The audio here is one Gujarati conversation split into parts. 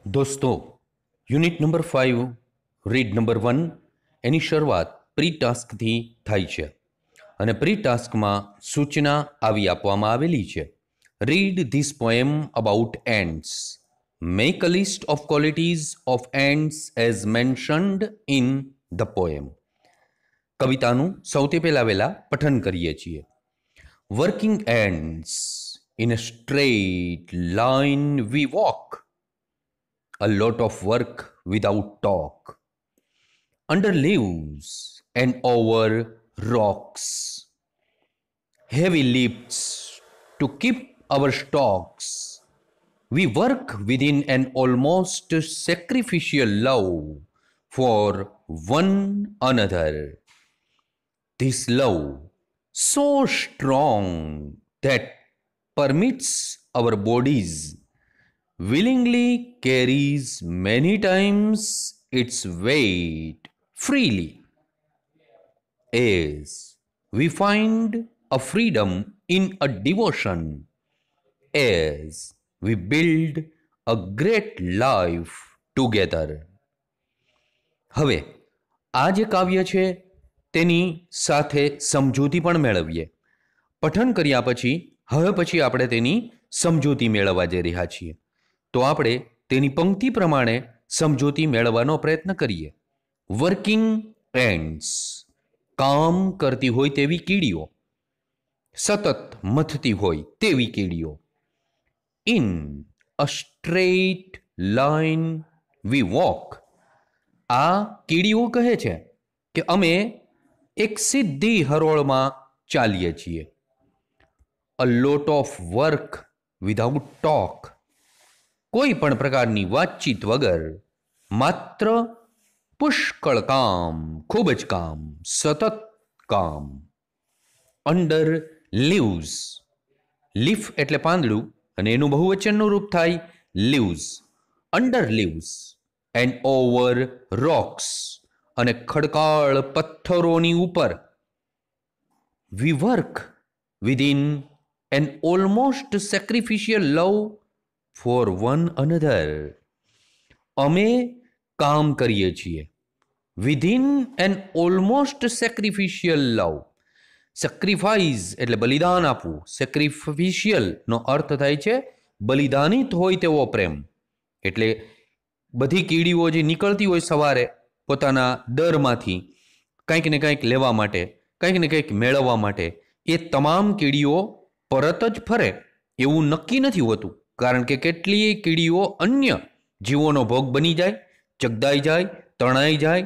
दोस्तों, યુનિટ નંબર 5 રીડ નંબર 1 એની શરૂઆત પ્રી ટાસ્કથી થાય છે અને પ્રી ટાસ્કમાં સૂચના આવી આપવામાં આવેલી છે. Read this poem about ants. Make a list of qualities of ants as mentioned in the poem. કવિતાનું સૌથી પહેલા પઠન કરીએ છીએ. Working ants in a straight line we walk. A lot of work without talk. Under leaves and over rocks. Heavy lifts to keep our stalks. We work within an almost sacrificial love for one another. This love so strong that permits our bodies willingly carries many times its weight freely, as we find a freedom in a devotion, as we build a great life together. હવે આ જે કાવ્ય છે તેની સાથે સમજૂતી પણ મેળવીએ. પઠન કર્યા પછી આપણે તેની સમજૂતી મેળવવા જઈ રહ્યા છીએ. તો આપણે તેની પંક્તિ પ્રમાણે સમજૂતી મેળવવાનો પ્રયત્ન કરીએ. વર્કિંગ એન્ડ્સ, કામ કરતી હોય તેવી કીડીઓ, સતત મથતી હોય તેવી કીડીઓ. In a straight line we walk. આ કીડીઓ કહે છે કે અમે એક સીધી હરોળમાં ચાલીએ છીએ. A lot of work without talk. કોઈ પણ પ્રકારની વાતચીત વગર માત્ર પુષ્કળ કામ, ખૂબ જ કામ, સતત કામ. Under leaves. લીફ એટલે પાંદડું અને એનું બહુવચનનું રૂપ થાય leaves. Under leaves and over rocks. અને ખડકાળ પથ્થરોની ઉપર. We work within an almost sacrificial love for one another. અમે કામ કરીએ છીએ within an almost sacrificial love. Sacrifice એટલે બલિદાન આપવું. સેક્રિફિશિયલનો અર્થ થાય છે બલિદાનિત હોય તેવો પ્રેમ. એટલે બધી કીડીઓ જે નીકળતી હોય સવારે પોતાના દરમાંથી કંઈક ને કંઈક લેવા માટે, કંઈક ને કંઈક મેળવવા માટે, એ તમામ કીડીઓ પરત જ ફરે એવું નક્કી નથી હોતું. કારણ કે કેટલીય કીડીઓ અન્ય જીવોનો ભોગ બની જાય, ચગદાઈ જાય, તણાઈ જાય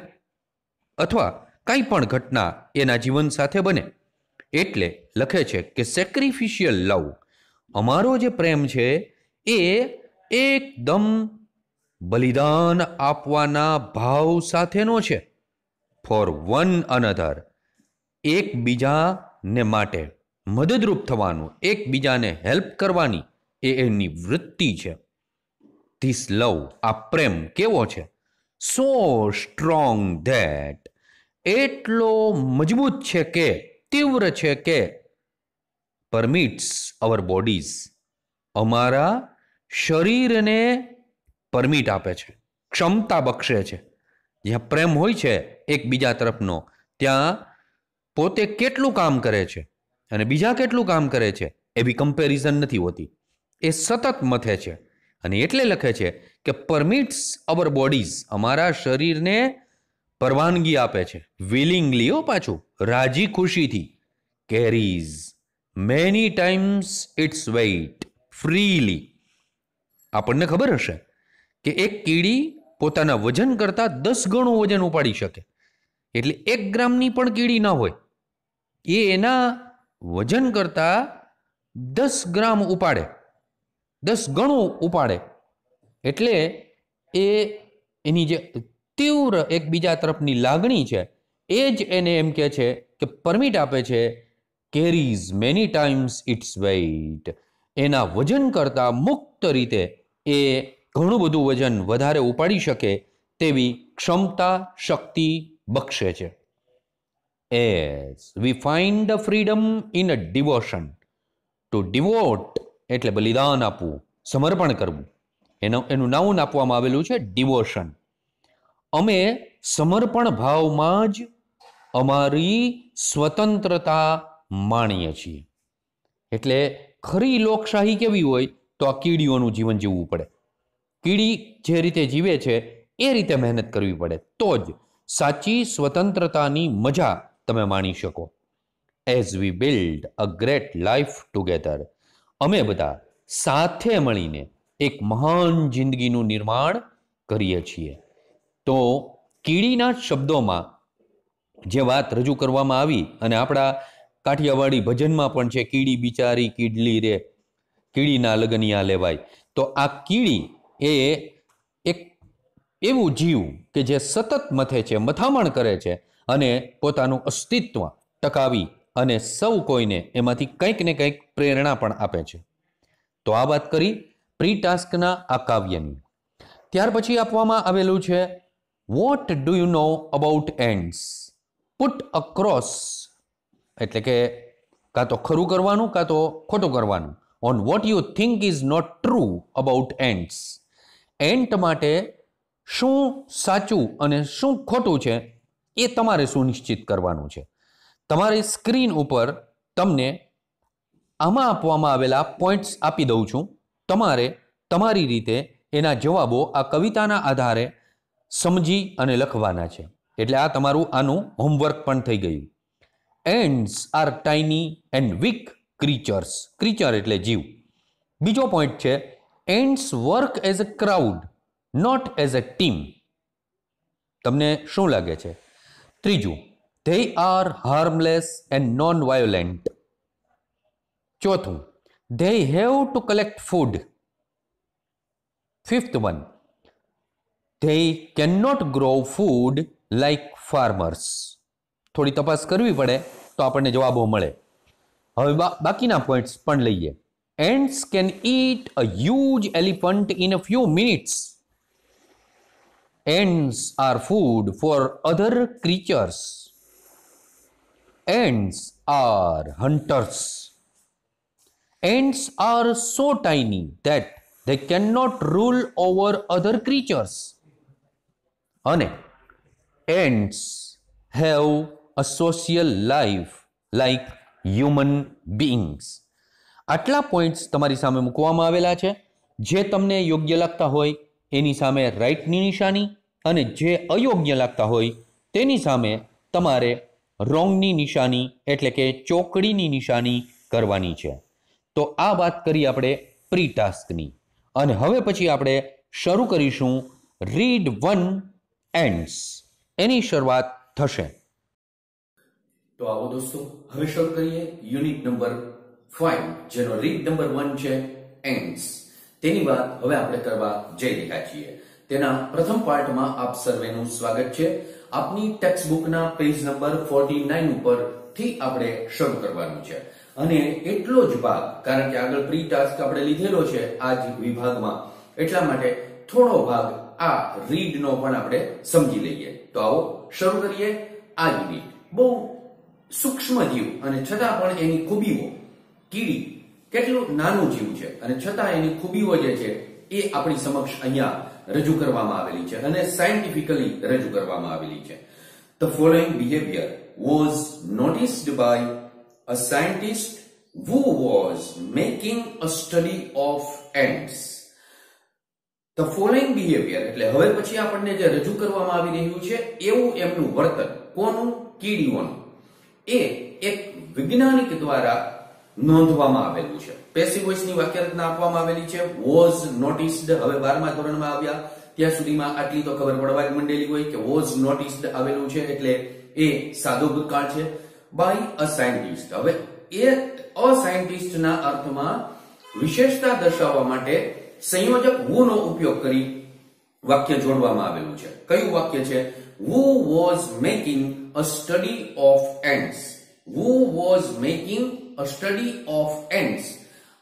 અથવા કંઈ પણ ઘટના એના જીવન સાથે બને. એટલે લખે છે કે સેક્રિફિશિયલ લવ, અમારો જે પ્રેમ છે એ એકદમ બલિદાન આપવાના ભાવ સાથેનો છે. ફોર વન અનધર, એકબીજાને માટે મદદરૂપ થવાનું, એકબીજાને હેલ્પ કરવાની એ એની વૃત્તિ છે. ધીસ લવ, આ પ્રેમ કેવો છે? સો સ્ટ્રોંગ ધેટ, એટલો મજબૂત છે કે, તીવ્ર છે કે, પરમિટ્સ અવર બોડીઝ, અમારા શરીરને પરમિટ આપે છે, ક્ષમતા બક્ષે છે. જ્યાં પ્રેમ હોય છે એકબીજા તરફનો, ત્યાં પોતે કેટલું કામ કરે છે અને બીજા કેટલું કામ કરે છે એવી કમ્પેરિઝન નથી હોતી. એ સતત મથે છે અને એટલે લખે છે કે પરમિટ્સ અવર બોડીઝ, અમારા શરીરને પરવાનગી આપે છે, વિલિંગલી, પાછું રાજી ખુશીથી, carries many times its weight freely. આપણને ખબર હશે કે એક કીડી પોતાના વજન કરતાં 10 ગણું વજન ઉપાડી શકે. એટલે 1 ગ્રામની પણ કીડી ના હોય, એ એના વજન કરતાં 10 ગ્રામ ઉપાડે, 10 ગણું ઉપાડે. એટલે એ એની જે તીવ્ર એકબીજા તરફની લાગણી છે એ જ એને એમ કહે છે કે પરમિટ આપે છે, carries many times its weight, એના વજન કરતાં મુક્ત રીતે એ ઘણું બધું વજન વધારે ઉપાડી શકે તેવી ક્ષમતા, શક્તિ બક્ષે છે. As we find the freedom in a devotion. To devote એટલે બલિદાન આપવું, સમર્પણ કરવું. એનું નાઉન આપવામાં આવેલું છે ડિવોશન. અમે સમર્પણ ભાવમાં જ અમારી સ્વતંત્રતા માણીએ છીએ. એટલે ખરી લોકશાહી કેવી હોય તો આ કીડીઓનું જીવન જીવવું પડે. કીડી જે રીતે જીવે છે એ રીતે મહેનત કરવી પડે તો જ સાચી સ્વતંત્રતાની મજા તમે માણી શકો. As V build a great life together, અમે બધા સાથે મળીને એક મહાન જિંદગીનું નિર્માણ કરીએ છીએ. તો કીડીના શબ્દોમાં જે વાત રજૂ કરવામાં આવી અને આપણા કાઠિયાવાડી ભજનમાં પણ છે, કીડી બિચારી કીડલી રે, કીડીના લગનિયા લેવાય. તો આ કીડી એ એક એવું જીવ કે જે સતત મથે છે, મથામણ કરે છે અને પોતાનું અસ્તિત્વ ટકાવી અને સૌ કોઈને એમાંથી કંઈક ને કંઈક પ્રેરણા પણ આપે છે. તો આ વાત કરી પ્રી ટાસ્કના આ કાવ્યની. ત્યાર પછી આપવામાં આવેલું છે what do you know about ants, put across, એટલે કે કાં તો ખરું કરવાનું કાં તો ખોટું કરવાનું. On what you think is not true about ants, ant માટે શું સાચું અને શું ખોટું છે એ તમારે સુનિશ્ચિત કરવાનું છે. તમારી સ્ક્રીન ઉપર તમને આમાં આપવામાં આવેલા પોઈન્ટ્સ આપી દઉં છું. તમારે તમારી રીતે એના જવાબો આ કવિતાના આધારે સમજી અને લખવાના છે. એટલે આ તમારું આનું હોમવર્ક પણ થઈ ગયું. Ants are tiny and weak creatures, creature એટલે જીવ. બીજો પોઈન્ટ છે ants work as a crowd not as a team. તમને શું લાગે છે? ત્રીજું, they are harmless and non-violent. ચોથું, they have to collect food. Fifth one, they cannot grow food like farmers. થોડી તપાસ કરવી પડે તો આપણને જવાબો મળે. હવે બાકીના પોઈન્ટ્સ પણ લઈએ. Ants can eat a huge elephant in a few minutes. Ants are food for other creatures. Ants are hunters. Ants are so tiny that they cannot rule over other creatures. અને ants have a social life like human beings. આટલા પોઈન્ટ્સ તમારી સામે મૂકવામાં આવેલા છે. જે તમને યોગ્ય લાગતા હોય એની સામે રાઈટની નિશાની અને જે અયોગ્ય લાગતા હોય તેની સામે તમારે રોંગની નિશાની એટલે કે ચોકડીની નિશાની કરવાની છે. તો આ વાત કરી આપણે પ્રી ટાસ્કની. અને હવે પછી આપણે શરૂ કરીશું રીડ વન એન્ડ્સ. એની શરૂઆત થશે. તો આવો દોસ્તો, હવે શરૂ કરીએ યુનિટ નંબર 5, જેનો રીડ નંબર 1 છે એન્ડ્સ. તેની વાત હવે આપણે કરવા જઈ રહ્યા છીએ. તેના પ્રથમ પાર્ટમાં આપ સર્વેનું સ્વાગત છે. આપની ટેક્સ્ટ બુકના પેજ નંબર 49 ઉપરથી આપણે શરૂ કરવાનું છે. અને એટલો જ ભાગ, કારણ કે આગળ પ્રી ટાસ્ક આપણે લીધેલો છે આ જ વિભાગમાં, એટલા માટે થોડો ભાગ આ રીડનો પણ આપણે સમજી લઈએ. તો આવો શરૂ કરીએ આ યુનિટ. બહુ સૂક્ષ્મ જીવ અને છતાં પણ એની ખૂબીઓ, કીડી કેટલું નાનું જીવ છે અને છતાં એની ખૂબીઓ જે છે એ આપણી સમક્ષ અહીંયા રજૂ કરવામાં આવેલી છે અને સાયન્ટિફિકલી રજૂ કરવામાં આવેલી છે. The following behavior was noticed by a scientist who was making a study of ants. The following behavior એટલે હવે પછી આપણને જે રજૂ કરવામાં આવી રહ્યું છે એવું એમનું વર્તન, કોનું? કીડીઓનું. એ એક વૈજ્ઞાનિક દ્વારા નોંધવામાં આવેલું છે. પેસિવ વોઇસની વાક્યરચના આપવામાં આવેલી છે. was noticed, હવે 12મા ધોરણમાં આવ્યા ત્યાં સુધીમાં આટલી તો ખબર પડવા જ મંડેલી હોય કે was noticed આવેલું છે એટલે એ સાદો ભૂતકાળ છે. by a scientist, હવે એ અ સાયન્ટિસ્ટના અર્થમાં વિશેષતા દર્શાવવા માટે સંયોજક who નો ઉપયોગ કરી વાક્ય જોડવામાં આવેલું છે. કયું વાક્ય છે? who was making a study of ants. who was making a study of ants.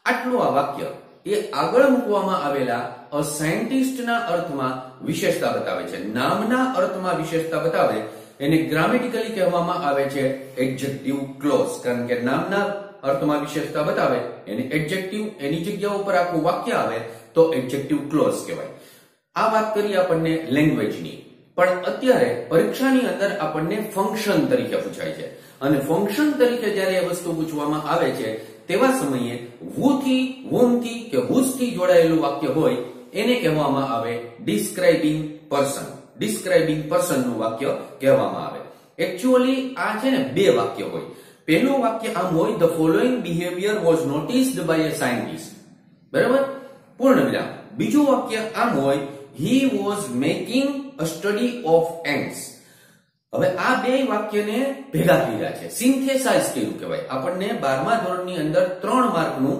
આટલું આ વાક્ય એ આગળ મૂકવામાં આવેલા અ સાયન્ટિસ્ટના અર્થમાં વિશેષતા બતાવે છે. નામના અર્થમાં વિશેષતા બતાવે એને ગ્રામેટિકલી કહેવામાં આવે છે એડજેક્ટિવ ક્લોઝ. કારણ કે નામના અર્થમાં વિશેષતા બતાવે એને એડજેક્ટિવ, એની જગ્યા ઉપર આખું વાક્ય આવે તો એડજેક્ટિવ ક્લોઝ કહેવાય. આ વાત કરી આપણને લેંગ્વેજની, પણ અત્યારે પરીક્ષાની અંદર આપણને ફંક્શન તરીકે પૂછાય છે. અને ફંક્શન તરીકે જ્યારે એ વસ્તુ પૂછવામાં આવે છે તેવા સમયે who થી, whom થી કે whose થી જોડાયેલું વાક્ય હોય એને કહેવામાં આવે ડિસ્ક્રાઇબિંગ પર્સન. ડિસ્ક્રાઇબિંગ પર્સન નું વાક્ય કહેવામાં આવે. એકચ્યુઅલી આ છે ને બે વાક્ય હોય. પહેલું વાક્ય આમ હોય, the following behaviour was noticed by a scientist, બરાબર, પૂર્ણ વિરામ. બીજું વાક્ય આમ હોય, he was making a study of ants. હવે આ બે વાક્યને ભેગા કર્યા છે, સિન્થેસાઇઝ કર્યું કહેવાય. આપણને 12મા ધોરણની અંદર 3 માર્કનું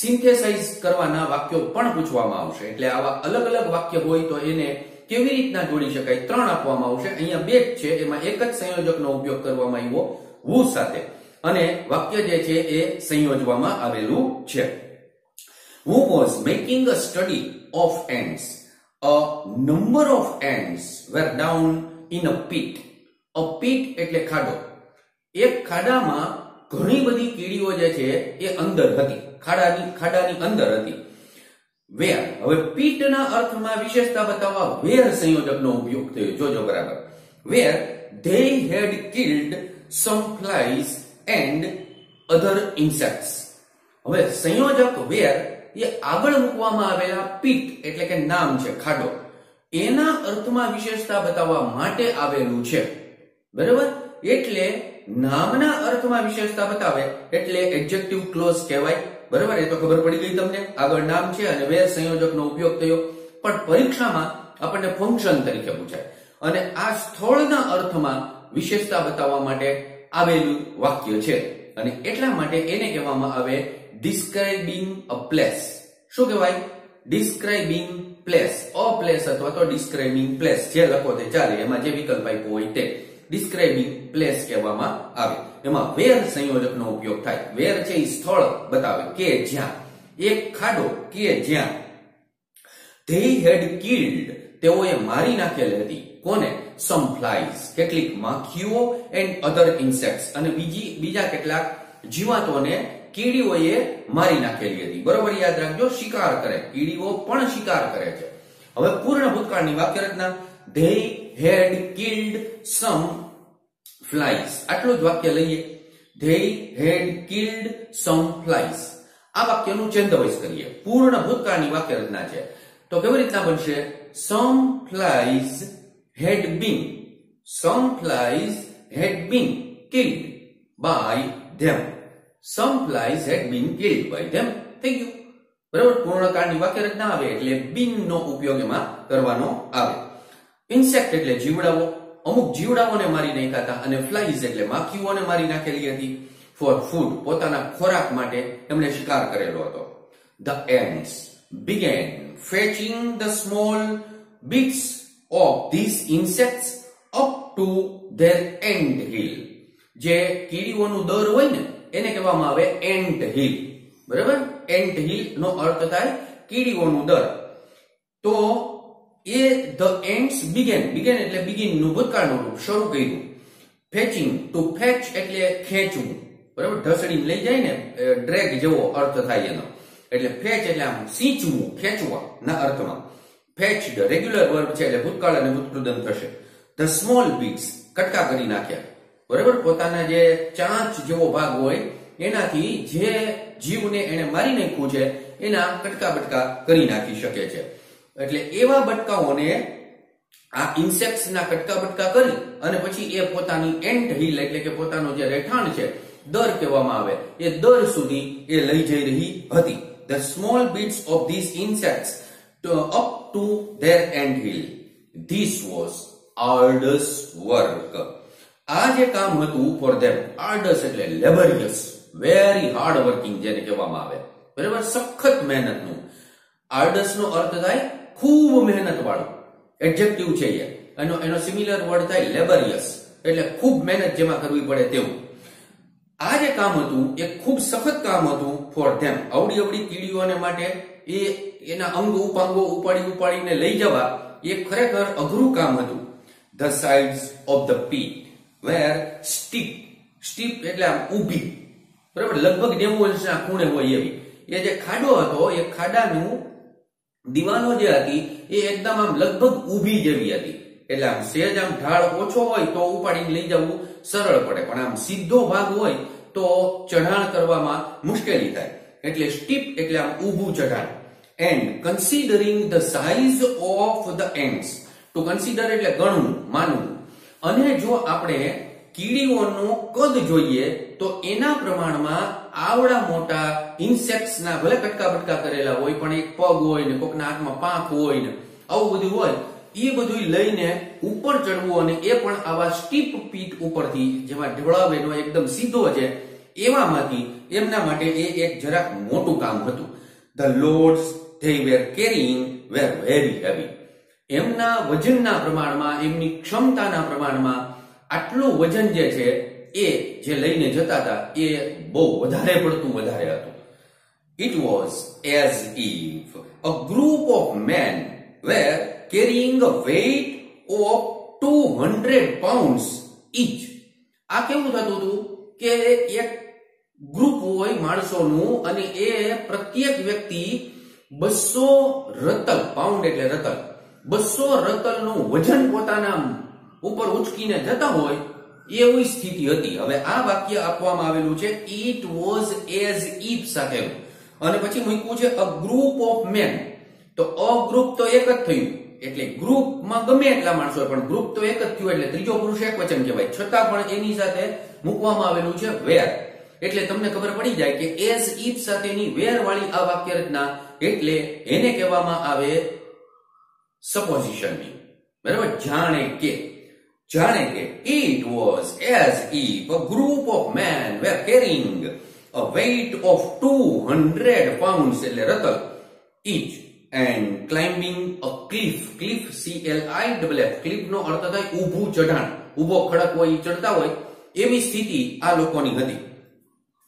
સિન્થેસાઇઝ કરવાના વાક્યો પણ પૂછવામાં આવશે. એટલે આવા અલગ અલગ વાક્ય હોય તો એને કેવી રીતના જોડી શકાય 3 આપવામાં આવશે. અહીંયા 2 જ છે, એમાં એક જ સંયોજકનો ઉપયોગ કરવામાં આવ્યો who સાથે, અને વાક્ય જે છે એ સંયોજવામાં આવેલું છે. Who was making a study of ants. A number of ants were down in a pit. A pit એટલે ખાડો. એક ખાડામાં ઘણી બધી કીડીઓ જે છે એ અંદર હતી, ખાડાની અંદર હતી. વેર, હવે પીટ ના અર્થમાં વિશેષતા બતાવવા વેર સંયોજકનો ઉપયોગ થયો. જોજો બરાબર. વેર they had killed some flies and other insects. હવે સંયોજક વેર એ આગળ મૂકવામાં આવેલા પીટ એટલે કે નામ છે ખાડો, એના અર્થમાં વિશેષતા બતાવવા માટે આવેલું છે, બરાબર. એટલે નામના અર્થમાં વિશેષતા બતાવે એટલે એડજેક્ટિવ ક્લોઝ કહેવાય, બરાબર. એ તો ખબર પડી ગઈ તમને. આગળ નામ છે અને વેર સંયોજકનો ઉપયોગ થયો. પણ પરીક્ષામાં આપણને ફંક્શન તરીકે પૂછાય અને આ સ્થળના અર્થમાં વિશેષતા બતાવવા માટે આવેલું વાક્ય છે અને એટલા માટે એને કહેવામાં આવે ડિસ્ક્રાઇબિંગ અ પ્લેસ. શું કહેવાય? Describing place. અ પ્લેસ અથવા તો ડિસ્ક્રાઇબિંગ પ્લેસ, જે લખો તે ચાલે, એમાં જે વિકલ્પ આપ્યો હોય તે ડિસ્ક્રાઇબિંગ પ્લેસ કહેવામાં આવે. એમાં વેર સંયોજકનો ઉપયોગ થાય. વેર છે એ સ્થળ બતાવે કે જ્યાં, એક ખાડો કે જ્યાં. they had killed, તેઓએ મારી નાખેલી હતી. કોને? some flies, કેટલીક માખીઓ and other insects, અને બીજા કેટલાક જીવાતોને કીડીઓએ મારી નાખેલી હતી. બરોબર, યાદ રાખજો. શિકાર કરે, કીડીઓ પણ શિકાર કરે છે. હવે પૂર્ણ ભૂતકાળની વાક્ય રચના, they had killed some flies. આટલું જ વાક્ય લઈએ. they had killed some flies. આ વાક્યનું છંદોબદ્ધ કરીએ. પૂર્ણ ભૂતકાળની વાક્ય રચના છે તો કેવી રીતના બનશે? some flies had been killed by them. some flies had been killed by them. થઈ ગયું, બરાબર. પૂર્ણકાળની વાક્ય રચના આવે એટલે been નો ઉપયોગ એમાં કરવાનો આવે. ઇન્સેક્ટ એટલે જીવડાઓ, અમુક જીવડાઓને મારી નાખ્યા હતા, અને ફ્લાઇઝ એટલે માખીઓને મારી નાખેલી હતી. ફોર ફૂડ, પોતાના ખોરાક માટે એમણે શિકાર કરેલો હતો. the ants began fetching the small bits of these insects up to their ant hill. જે કીડીઓનું દર હોય ને એને કહેવામાં આવે એન્ટ હિલ, બરાબર. એન્ટ હિલ નો અર્થ થાય કીડીઓનું દર. તો એ the ants began એટલે begin નું ભૂતકાળનું રૂપ, શરૂ કર્યું. fetching, to fetch એટલે ખેંચવું, બરાબર. ઢસડીને લઈ જાય ને, ડ્રેગ જેવો અર્થ થાય એનો. એટલે fetch એટલે આમ સિંચવું, ખેંચવા ના અર્થમાં. fetched રેગ્યુલર વર્બ છે એટલે ભૂતકાળ અને ભૂતકૃદંત થશે. the small bits, કટકા કરી નાખ્યા, બરાબર. પોતાના જે ચાંચ જેવો ભાગ હોય એનાથી જે જીવને એને મારી નાખ્યું છે એના કટકા બટકા કરી નાખી શકે છે. એટલે એવા બટકાઓને, આ ઇન્સેક્ટ્સ ના કટકા બટકા કરી અને પછી એ પોતાની એન્ટ હિલ એટલે કે પોતાનો જે રહેઠાણ છે, દર કહેવામાં આવે, એ દર સુધી એ લઈ જઈ રહી હતી. the small bits of these insects up to their ant hill. this was arduous work. આ જે કામ હતું for them, arduous એટલે laborious, very hard working જેને કહેવામાં આવે, બરાબર. સખત મહેનતનું. arduous નો અર્થ થાય ખૂબ મહેનત વાળું, એડજેક્ટિવ છે એ. એનો સિમિલર વર્ડ થાય laborious, એટલે ખૂબ મહેનત જેમાં કરવી પડે તેવું. આ જે કામ હતું એ ખૂબ સખત કામ હતું for them. અવળી કીડીઓને માટે એના અંગ ઉપાંગો ઉપાડીને લઈ જવા એ ખરેખર અઘરું કામ હતું. the sides of the pit were steep એટલે આમ ઊભી, બરાબર. લગભગ 90 અંશના ખૂણે હોય એવી. એ જે ખાડો હતો એ ખાડાનું દિવાલો જે હતી એ એકદમ આમ લગભગ ઊભી જેવી હતી, એટલે આમ સહેજ આમ ઢાળ ઓછો હોય તો ઉપાડીને લઈ જવું સરળ પડે, પણ આમ સીધો ભાગ હોય તો ચઢાણ કરવામાં મુશ્કેલી થાય, એટલે સ્ટીપ એટલે આમ ઊભું ચઢાણ. And considering the size of the ends, two consider એટલે ગણવું, માનવું, અને જો આપણે કીડીઓનું કદ જોઈએ તો એના પ્રમાણમાં આવડા મોટા ઇન્સેક્ટ્સના ભલે કટકા બટકા કરેલા હોય પણ એક પગ હોય ને કોકના હાથમાં પાંખ હોય ને આવું બધું હોય, એ બધું લઈને ઉપર ચડવું, અને એ પણ આવા સ્ટીપ પીટ ઉપરથી, જેમાં ઢોળાવ એનો એકદમ સીધો છે એવામાંથી, એમના માટે એ એક જરાક મોટું કામ હતું. The loads they were carrying were very heavy. એમના વજનના પ્રમાણમાં, એમની ક્ષમતાના પ્રમાણમાં આટલું વજન જે છે એ જે લઈને જતા હતા એ બહુ વધારે પડતું વધારે હતું. It was as if a group of men were carrying a weight of 200 pounds each. આ કેવું થતું હતું કે એક ગ્રુપ હોય માણસોનું અને એ પ્રત્યેક વ્યક્તિ 200 રતલ, પાઉન્ડ એટલે રતલ, 200 રતલનું વજન પોતાના ઉપર ઉચકીને જતા હોય એવી સ્થિતિ હતી. હવે આ વાક્ય આપવામાં આવેલું છે it was as if સાથે, અને પછી મૂક્યું છે a group of men. તો અ ગ્રુપ તો એક જ થયું, એટલે ગ્રુપમાં ગમે એટલા માણસો હોય પણ ગ્રુપ તો એક જ થયું, એટલે ત્રીજો પુરુષ એકવચન કહેવાય, છતાં પણ એની સાથે મૂકવામાં આવેલું છે were. એટલે તમને ખબર પડી જાય કે as if સાથેની were વાળી આ વાક્ય રચના, એટલે એને કહેવામાં આવે સપોઝિશનની. બરાબર, જાણે કે it was as if a group of men were carrying a weight of 200 pounds એટલે રતલ each and climbing a cliff. cliff cliff નો અર્થ થાય ઊભું ચઢાણ, ઊભો ખડક હોય ચડતા હોય એવી સ્થિતિ આ લોકોની હતી.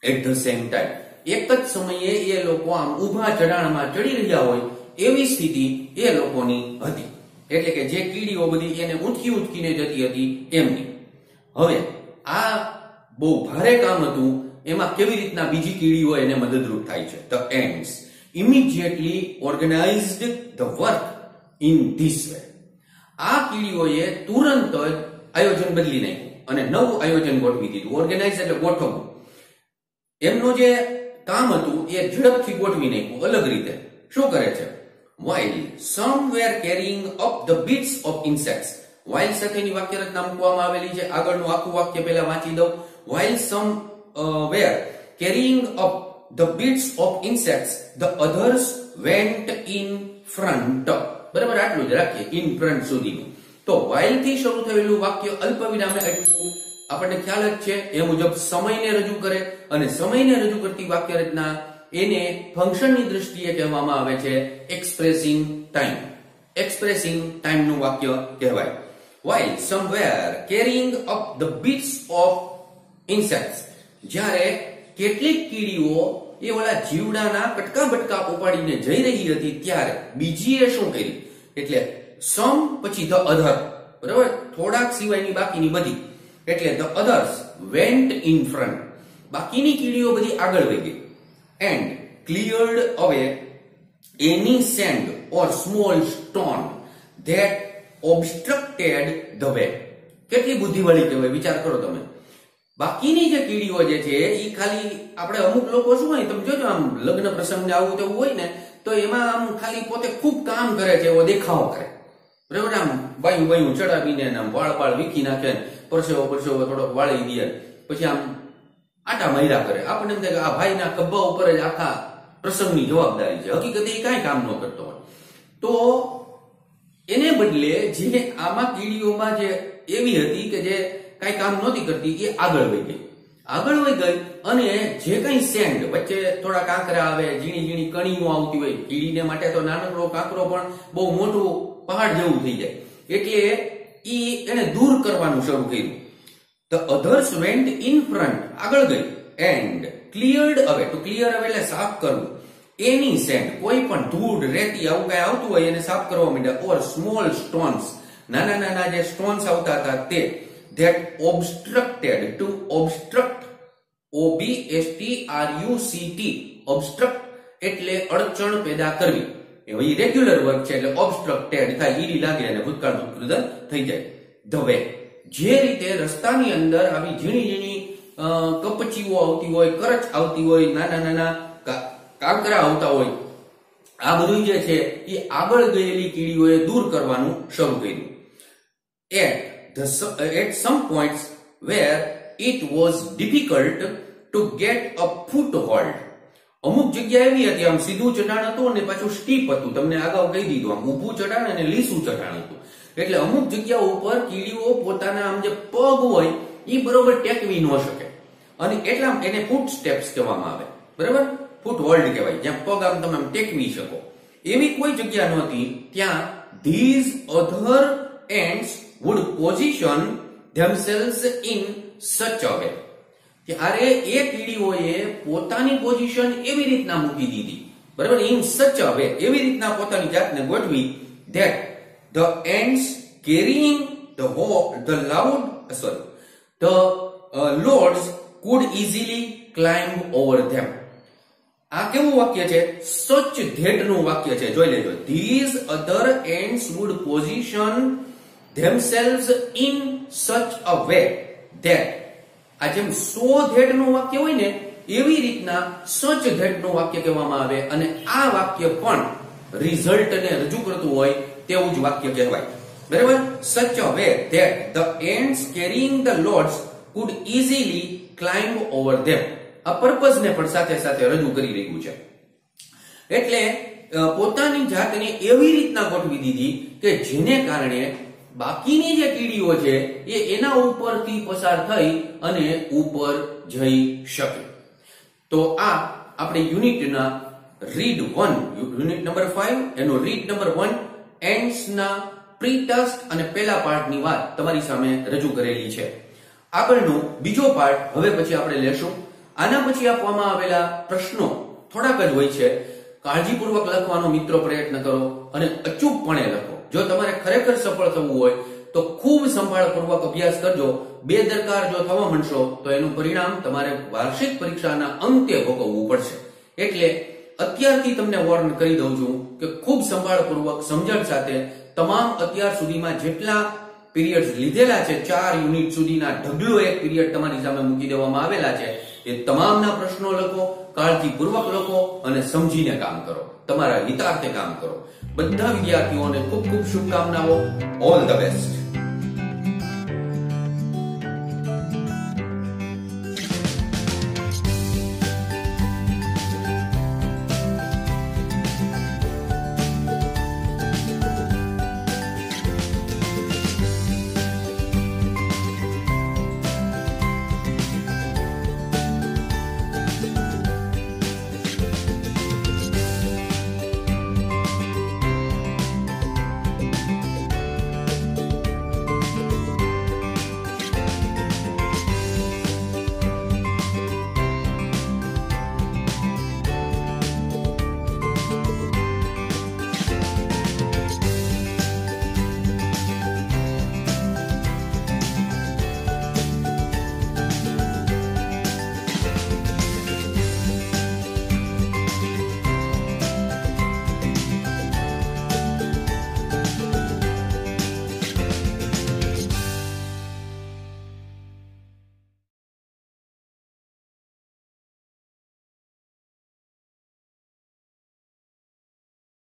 at the same time, એક જ સમયે એ લોકો આમ ઊભા ચઢાણમાં ચડી રહ્યા હોય એવી સ્થિતિ એ લોકોની હતી, એટલે કે જે કીડીઓ બધી એને ઉંચકીને જતી હતી એમની. હવે આ બહુ ભારે કામ હતું, એમાં કેવી રીતના બીજી કીડીઓ એને મદદરૂપ થાય છે. The ants immediately organized the work in this way. આ કીડીઓએ તુરંત જ આયોજન બદલી નાખ્યું અને નવું આયોજન ગોઠવી દીધું. ઓર્ગેનાઇઝ એટલે ગોઠવવું. એમનું જે કામ હતું એ ઝડપથી ગોઠવી નાખ્યું અલગ રીતે. શું કરે છે? while some were carrying up the bits of insects. while સાથેની વાક્ય રચના મૂકવામાં આવેલી છે, આગળનું આખું વાક્ય પહેલા વાંચી દઉં. while some were carrying up the bits of insects, the others went in front. બરાબર, આટલું જ રાખીએ in front સુધીનું. તો while થી શરૂ થયેલું વાક્ય અલ્પ વિરામે અટકવું આપણને ખ્યાલ જ છે, એ મુજબ સમયને રજૂ કરે, અને સમયને રજૂ કરતી વાક્ય રચના એને ફંક્શનની દ્રષ્ટિએ કહેવામાં આવે છે એક્સપ્રેસિંગ ટાઈમ. એક્સપ્રેસિંગ ટાઈમનું વાક્ય કહેવાય. while some were carrying up the bits of insects, જ્યારે કેટલીક કીડીઓ એ ઓલા જીવડાના કટકા બટકા ઉપાડીને જઈ રહી હતી ત્યારે બીજીએ શું કર્યું? એટલે some પછી the other, બરાબર, થોડાક સિવાયની બાકીની બધી, એટલે the others went in front. બાકીની કીડીઓ બધી આગળ વહી ગઈ. and cleared away any sand or small stone that obstructed the way. કેટલી બુદ્ધિવાળી કહેવાય, વિચાર કરો તમે. બાકીની જે કીડીઓ જે છે એ ખાલી, આપણે અમુક લોકો શું હોય તમે જોજો આમ લગ્ન પ્રસંગને આવું તેવું હોય ને તો એમાં આમ ખાલી પોતે ખૂબ કામ કરે છે, એવો દેખાવો કરે, બરાબર, આમ બાયું ચડાવીને આમ વાળ વીખી નાખે, પરસેવો થોડોક વાળી દે, પછી આમ આટા માર્યા કરે. આપણને એમ થાય કે આ ભાઈના કબ્બા ઉપર જ આખા પ્રસંગની જવાબદારી છે. હકીકતે એ કાંઈ કામ ન કરતો હોય. તો એને બદલે જે આમાં કીડીઓમાં જે એવી હતી કે જે કાંઈ કામ નહોતી કરતી એ આગળ વહી ગઈ અને જે કઈ સેન્ડ વચ્ચે થોડા કાંકરા આવે, ઝીણી કણીઓ આવતી હોય, કીડીને માટે તો નાનકડો કાંકરો પણ બહુ મોટું પહાડ જેવું થઈ જાય, એટલે એને દૂર કરવાનું શરૂ કર્યું. The others went in front, આગળ ગઈ, and cleared away. To clear away એટલે સાફ કરવું. Any sand, કોઈ પણ ધૂળ, રેતી આવું કઈ આવતું હોય એને સાફ કરવા માંડ્યા. Or small stones, નાના જે સ્ટોન્સ આવતા હતા તે. That obstructed, to obstruct, obstruct, obstruct એટલે અડચણ પેદા કરવી. એ રેગ્યુલર વર્ક છે એટલે ઓબસ્ટ્રક્ટેડ થાય, ઈડી લાગે અને ભૂતકાળનું ઉત્પાદન થઈ જાય. ધ વે, જે રીતે રસ્તાની અંદર આવી ઝીણી ઝીણી કપચીઓ આવતી હોય, કરચ આવતી હોય, નાના નાના કાંકરા આવતા હોય, આ બધું જે છે એ આગળ ગયેલી કીડીઓએ દૂર કરવાનું શરૂ કર્યું. At some points where it was difficult to get a foothold. અમુક જગ્યા એવી હતી આમ સીધું ચઢાણ હતું અને પાછું સ્ટીપ હતું. તમને અગાઉ કહી દીધું, આમ ઊભું ચઢાણ અને લીસું ચઢાણ હતું. એટલે અમુક જગ્યા ઉપર કીડીઓ પોતાના આમ જે પગ હોય એ બરોબર ટેકવી ન શકે અને એટલા એને ફૂટ સ્ટેપ્સ કહેવામાં આવે. બરાબર, ફૂટ હોલ્ડ કહેવાય, જ્યાં પગ આમ તમે ટેકવી શકો. એવી કોઈ જગ્યા નહોતી ત્યાં these other ants would position themselves in such a way. ત્યારે એ કીડીઓએ પોતાની પોઝિશન એવી રીતના મૂકી દીધી, બરાબર, in such a way, એવી રીતના પોતાની જાતને ગોઠવી that the ants carrying the loads could easily climb over them. આ કેવું વાક્ય છે? such that નું વાક્ય છે, જોઈ લેજો. these other ants would position themselves in such a way that, આ જેમ so that નું વાક્ય હોય ને એવી રીતના such that નું વાક્ય કહેવામાં આવે અને આ વાક્ય પણ રિઝલ્ટને રજૂ કરતું હોય તેવું જ વાક્ય કહેવાય. બરાબર, such a way that the ants carrying the loads could easily climb over them. આ પર્પઝ ને પણ સાથે સાથે રજૂ કરી રહ્યું છે. એટલે પોતાની જાતને એવી રીતના ગોઠવી દીધી કે જેને કારણે બાકીની જે કીડીઓ છે એ એના ઉપરથી પસાર થઈ અને ઉપર જઈ શકે. તો આ આપણે યુનિટના રીડ 1, યુનિટ નંબર 5 એનો રીડ નંબર 1 એન્ડ્સ ના પ્રી ટાસ્ક અને પહેલા પાર્ટની વાત તમારી સામે રજૂ કરેલી છે. આગળનો બીજો પાર્ટ હવે પછી આપણે લેશું. આના પછી આપવામાં આવેલા પ્રશ્નો થોડાક જ હોય છે. કાળજીપૂર્વક લખવાનો મિત્રો પ્રયત્ન કરો અને અચૂકપણે લખો. જો તમારે ખરેખર સફળ થવું હોય તો ખૂબ સંભાળપૂર્વક અભ્યાસ કરજો. બેદરકાર જો થવા માંડશો તો એનું પરિણામ તમારે વાર્ષિક પરીક્ષાના અંતે ભોગવવું પડશે. એટલે અત્યારથી તમને વોર્ન કરી દઉં છું કે ખૂબ સંભાળપૂર્વક સમજણ સાથે તમામ અત્યાર સુધીમાં જેટલા પીરિયડ્સ લીધેલા છે, 4 યુનિટ સુધીના ઢગલો એક પીરિયડ તમારી સામે મૂકી દેવામાં આવેલા છે, એ તમામના પ્રશ્નો લખો, કાળજીપૂર્વક લખો અને સમજીને કામ કરો, તમારા હિતાર્થે કામ કરો. બધા વિદ્યાર્થીઓને ખૂબ ખૂબ શુભકામનાઓ. All the best.